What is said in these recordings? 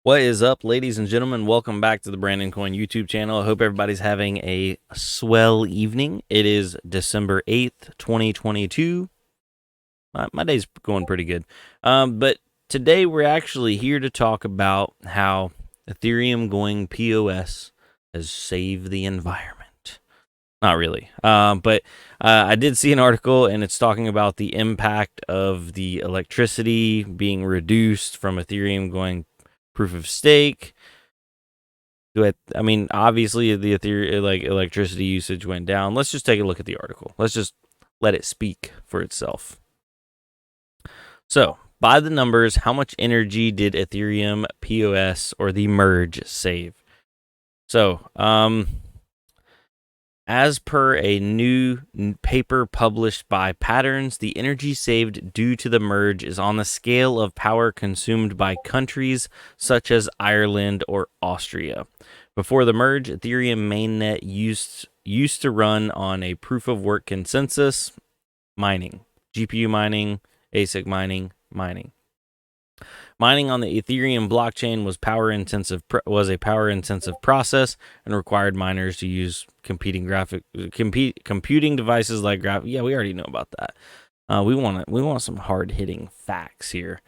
What is up, ladies and gentlemen? Welcome back to the Brandon Coin YouTube channel. I hope everybody's having a swell evening. It is December 8th, 2022. My day's going pretty good. But today we're actually here to talk about how Ethereum going POS has saved the environment. Not really. But I did see an article, and it's talking about the impact of the electricity being reduced from Ethereum going proof of stake. I mean, obviously the Ethereum electricity usage went down. Let's just take a look at the article. Let's just let it speak for itself. So, by the numbers, how much energy did Ethereum POS or the merge save? So, as per a new paper published by Patterns, the energy saved due to the merge is on the scale of power consumed by countries such as Ireland or Austria. Before the merge, Ethereum mainnet used to run on a proof-of-work consensus mining, GPU mining, ASIC mining. Mining on the Ethereum blockchain was a power-intensive process and required miners to use computing devices like graph. Yeah, we already know about that. We want some hard-hitting facts here.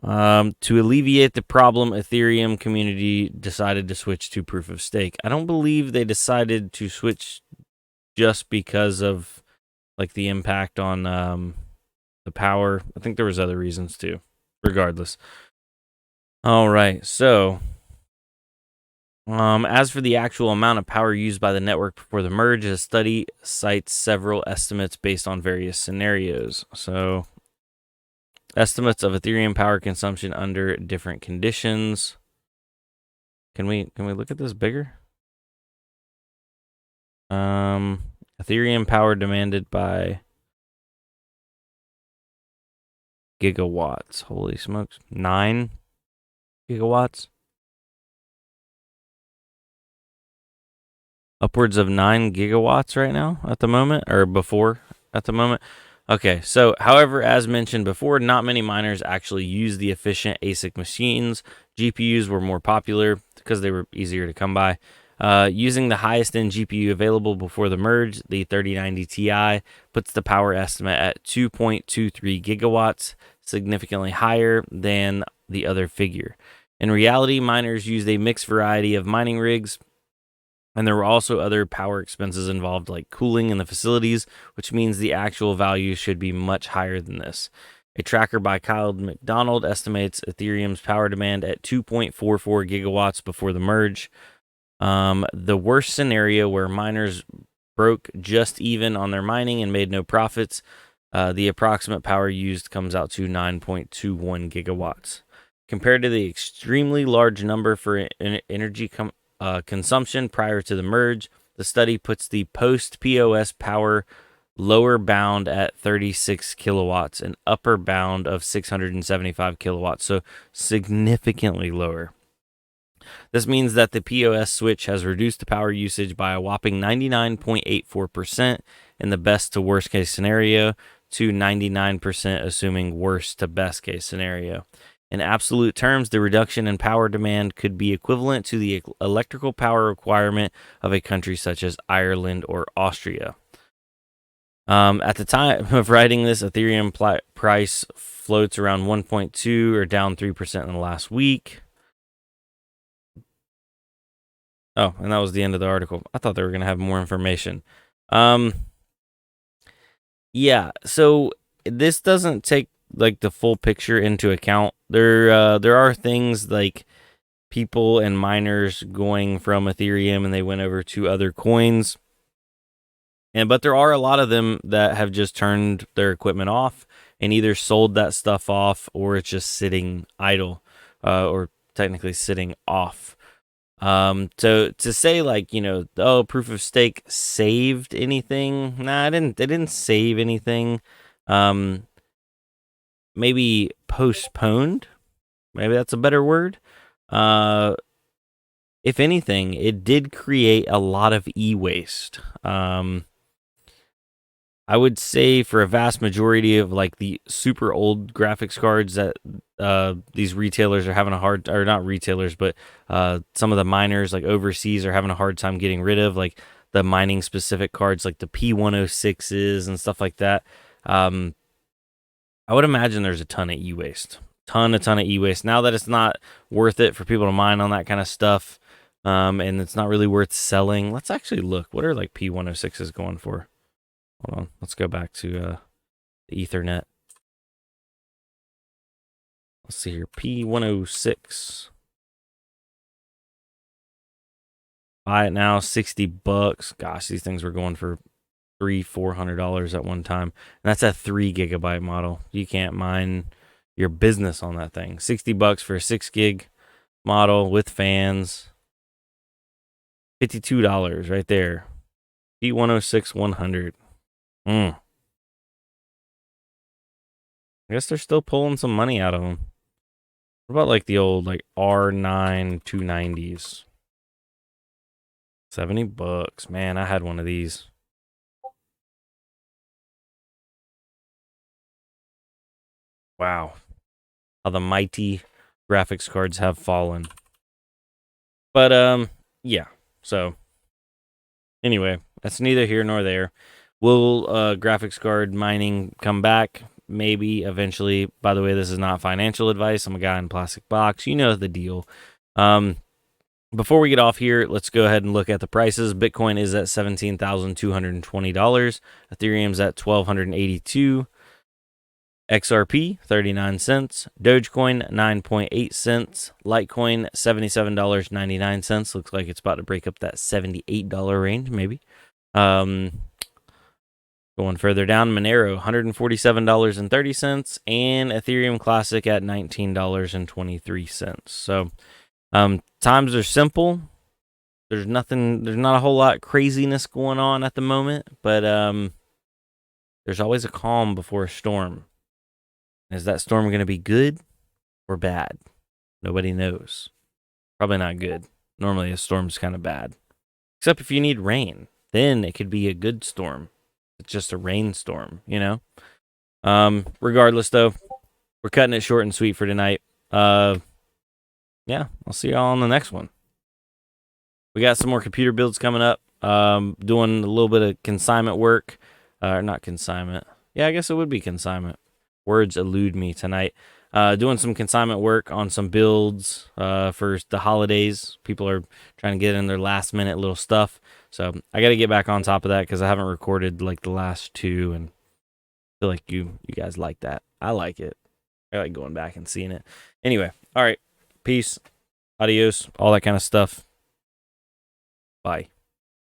To alleviate the problem, Ethereum community decided to switch to proof of stake. I don't believe they decided to switch just because of like the impact on the power. I think there was other reasons too. Regardless. All right, so as for the actual amount of power used by the network before the merge, a study cites several estimates based on various scenarios. So, estimates of Ethereum power consumption under different conditions. Can we look at this bigger? Ethereum power demanded by gigawatts. Holy smokes. 9 gigawatts. Upwards of 9 gigawatts right now at the moment, or before at the moment. Okay, so however, as mentioned before, not many miners actually use the efficient ASIC machines. GPUs were more popular because they were easier to come by. Using the highest end GPU available before the merge, the 3090 Ti puts the power estimate at 2.23 gigawatts, significantly higher than the other figure. In reality, miners used a mixed variety of mining rigs, and there were also other power expenses involved, like cooling in the facilities, which means the actual value should be much higher than this. A tracker by Kyle McDonald estimates Ethereum's power demand at 2.44 gigawatts before the merge. The worst scenario, where miners broke just even on their mining and made no profits, the approximate power used comes out to 9.21 gigawatts. Compared to the extremely large number for energy consumption prior to the merge, the study puts the post-POS power lower bound at 36 kilowatts and upper bound of 675 kilowatts, so significantly lower. This means that the POS switch has reduced the power usage by a whopping 99.84% in the best to worst case scenario to 99% assuming worst to best case scenario. In absolute terms, the reduction in power demand could be equivalent to the electrical power requirement of a country such as Ireland or Austria. At the time of writing this, Ethereum price floats around 1.2 or down 3% in the last week. Oh, and that was the end of the article. I thought they were going to have more information. Yeah, so this doesn't take like the full picture into account. There are things like people and miners going from Ethereum and they went over to other coins. But there are a lot of them that have just turned their equipment off and either sold that stuff off, or it's just sitting idle, or technically sitting off. To say like, proof of stake saved anything? Nah, it didn't save anything. Maybe postponed. Maybe that's a better word. If anything, it did create a lot of e-waste. I would say for a vast majority of like the super old graphics cards that these retailers are having a hard, or not retailers, but some of the miners like overseas are having a hard time getting rid of, like the mining specific cards, like the P106s and stuff like that. I would imagine there's a ton of e-waste, ton of e-waste. Now that it's not worth it for people to mine on that kind of stuff, and it's not really worth selling. Let's actually look. What are like P106s going for? Hold on. Let's go back to the Ethernet. Let's see here. P106. Buy it now, $60. Gosh, these things were going for $300-$400 at one time. And that's a 3 gigabyte model. You can't mine your business on that thing. $60 for a 6 gig model with fans. $52 right there. P106 100. I guess they're still pulling some money out of them. What about like the old like R9 290s? $70. Man, I had one of these. Wow. How the mighty graphics cards have fallen. But yeah. So anyway, that's neither here nor there. Will graphics card mining come back? Maybe eventually. By the way, this is not financial advice. I'm a guy in plastic box. You know the deal. Before we get off here, let's go ahead and look at the prices. Bitcoin is at $17,220. Ethereum's at $1,282. XRP, 39 cents. Dogecoin, 9.8 cents. Litecoin, $77.99. Looks like it's about to break up that $78 range, maybe. Going further down, Monero, $147.30. And Ethereum Classic at $19.23. So, times are simple. There's not a whole lot of craziness going on at the moment, but there's always a calm before a storm. Is that storm going to be good or bad? Nobody knows. Probably not good. Normally a storm's kind of bad. Except if you need rain, then it could be a good storm. It's just a rainstorm, you know? Regardless though, we're cutting it short and sweet for tonight. Yeah, I'll see y'all on the next one. We got some more computer builds coming up. Doing a little bit of consignment work. Not consignment. Yeah, I guess it would be consignment. Words elude me tonight. Doing some consignment work on some builds for the holidays. People are trying to get in their last minute little stuff. So I got to get back on top of that because I haven't recorded like the last two, and I feel like you guys like that. I like it. I like going back and seeing it. Anyway, all right. Peace. Adios. All that kind of stuff. Bye.